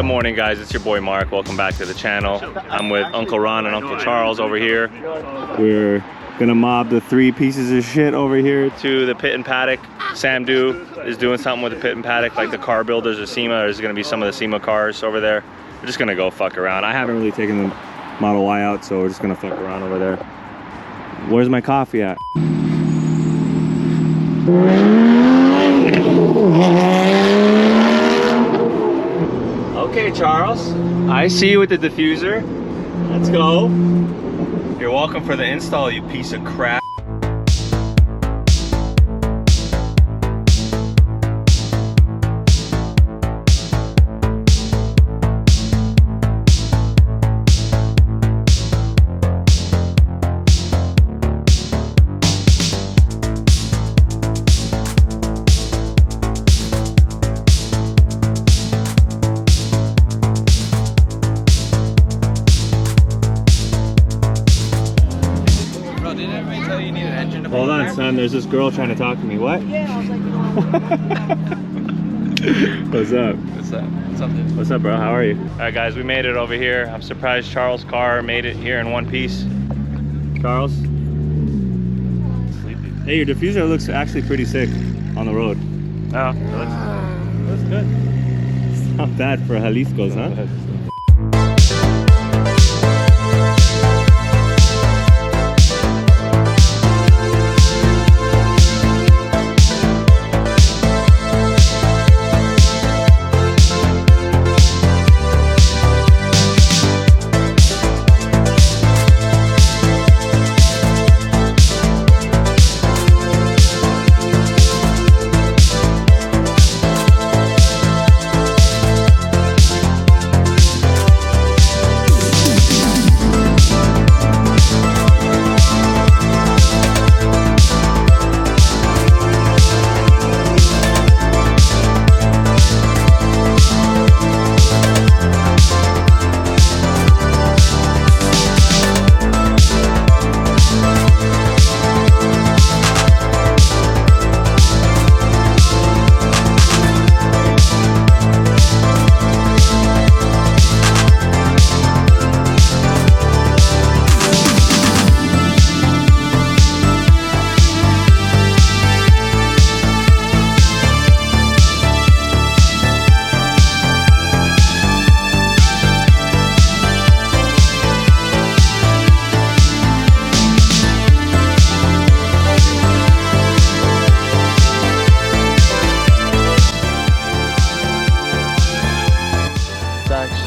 Good morning, guys. It's your boy Mark. Welcome back to the channel. I'm with Uncle Ron and Uncle Charles over here. We're gonna mob the 3 pieces of shit over here to the pit and paddock. Sam Do is doing something with the pit and paddock, like the car builders or SEMA. There's gonna be some of the SEMA cars over there. We're just gonna go fuck around. I haven't really taken the Model Y out, so we're just gonna fuck around over there. Where's my coffee at? Okay, Charles, I see you with the diffuser. Let's go. You're welcome for the install, you piece of crap. Hold on, son. There's this girl trying to talk to me. What? Yeah, I was like, What's up? What's up? What's up, dude? What's up, bro? How are you? All right, guys. We made it over here. I'm surprised Charles' car made it here in one piece. Charles? Sleepy. Hey, your diffuser looks actually pretty sick on the road. Oh, it looks good. It's not bad for Jalisco's, huh?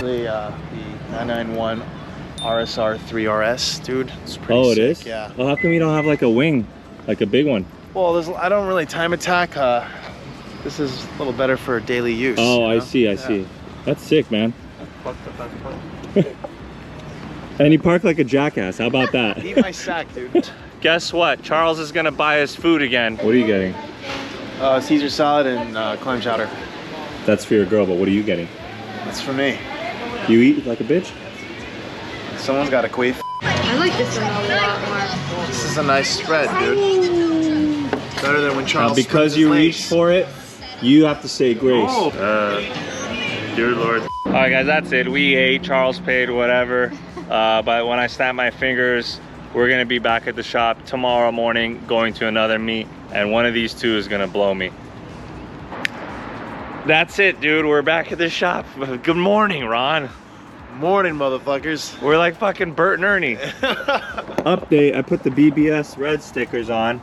The 991 RSR 3RS, dude. It's pretty Oh, it sick, is? Yeah. Well, how come you don't have like a wing? Like a big one? Well, I don't really time attack. This is a little better for daily use. Oh, you I know? see, I Yeah. see. That's sick, man. And you park like a jackass. How about that? Eat my sack, dude. Guess what? Charles is gonna buy us food again. What are you getting? Caesar salad and clam chowder. That's for your girl, but what are you getting? That's for me. You eat like a bitch? Someone's got a queef. I like this one a lot more. This is a nice spread, dude. Better than when Charles. Because spreads you his reached legs. for it, you have to say grace. Oh. Dear Lord. All right, guys, that's it. We ate. Charles paid, whatever. But when I snap my fingers, we're gonna be back at the shop tomorrow morning, going to another meet, and one of these two is gonna blow me. That's it, dude. We're back at the shop. Good morning, Ron. Morning, motherfuckers. We're like fucking Bert and Ernie. Update, I put the BBS red stickers on.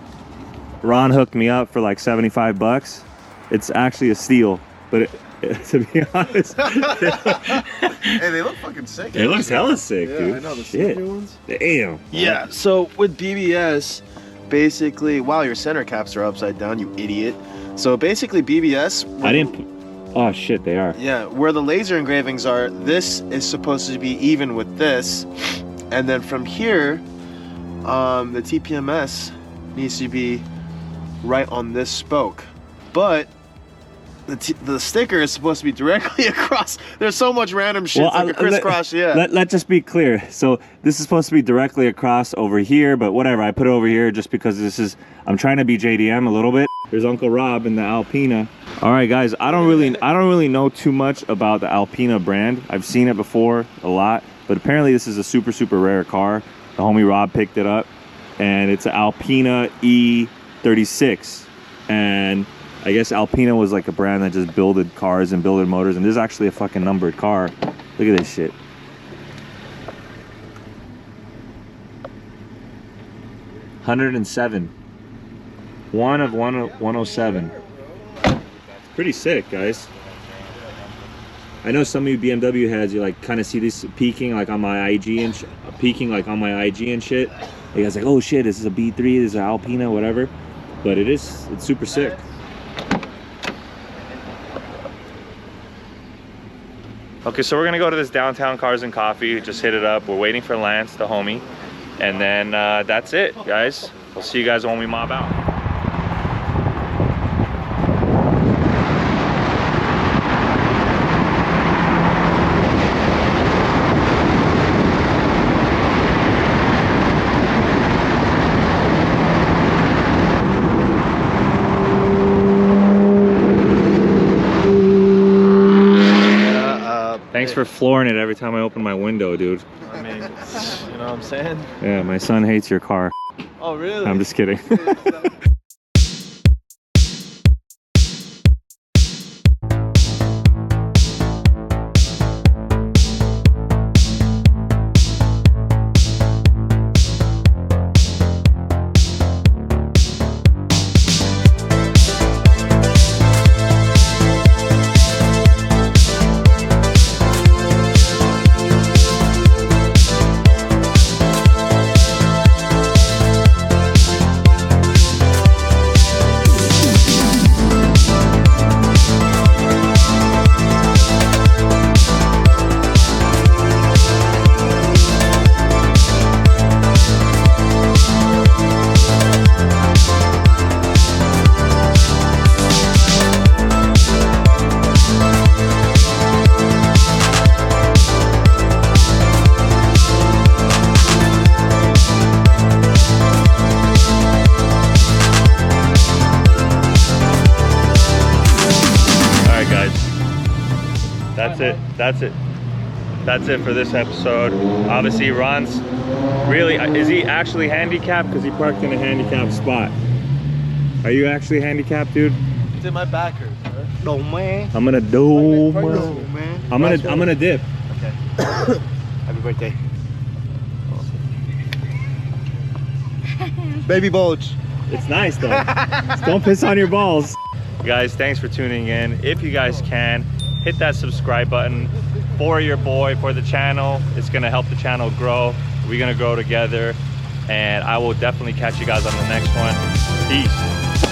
Ron hooked me up for like 75 bucks. It's actually a steal, but to be honest, Hey, they look fucking sick. it looks hella sick, Yeah, dude. I know, the Shit. silver ones. Damn. Yeah, so with BBS, basically, wow, your center caps are upside down, you idiot. So basically BBS, I didn't. Oh shit, they are. yeah, where the laser engravings are, this is supposed to be even with this. And then from here, the TPMS needs to be right on this spoke. But the sticker is supposed to be directly across. There's so much random shit, it's like a crisscross, yeah. Let's just be clear. So this is supposed to be directly across over here, but whatever. I put it over here just because this is, I'm trying to be JDM a little bit. There's Uncle Rob in the Alpina. All right, guys. I don't really know too much about the Alpina brand. I've seen it before a lot, but apparently this is a super rare car. The homie Rob picked it up, and it's an Alpina E36. And I guess Alpina was like a brand that just builded cars and builded motors, and this is actually a fucking numbered car. Look at this shit. $107. 1 of 107. Pretty sick, guys. I know some of you BMW heads, you like kind of see this peaking like on my IG and shit. You guys like, oh shit, this is a B3, this is an Alpina, whatever. But it's super sick. Okay, so we're gonna go to this downtown Cars and Coffee. Just hit it up. We're waiting for Lance, the homie, and then that's it, guys. We'll see you guys when we mob out. Thanks for flooring it every time I open my window, dude. I mean, you know what I'm saying? Yeah, my son hates your car. Oh, really? I'm just kidding. That's it for this episode. Obviously, Ron's really, is he actually handicapped? Because he parked in a handicapped spot. Are you actually handicapped, dude? It's in my back hurts, bro. No, man. I'm gonna do, man. I'm gonna dip. Okay. Happy birthday. Baby bulge. It's nice though. Just don't piss on your balls. Guys, thanks for tuning in. If you guys can, hit that subscribe button for your boy, for the channel. It's gonna help the channel grow. We're gonna grow together, and I will definitely catch you guys on the next one. Peace.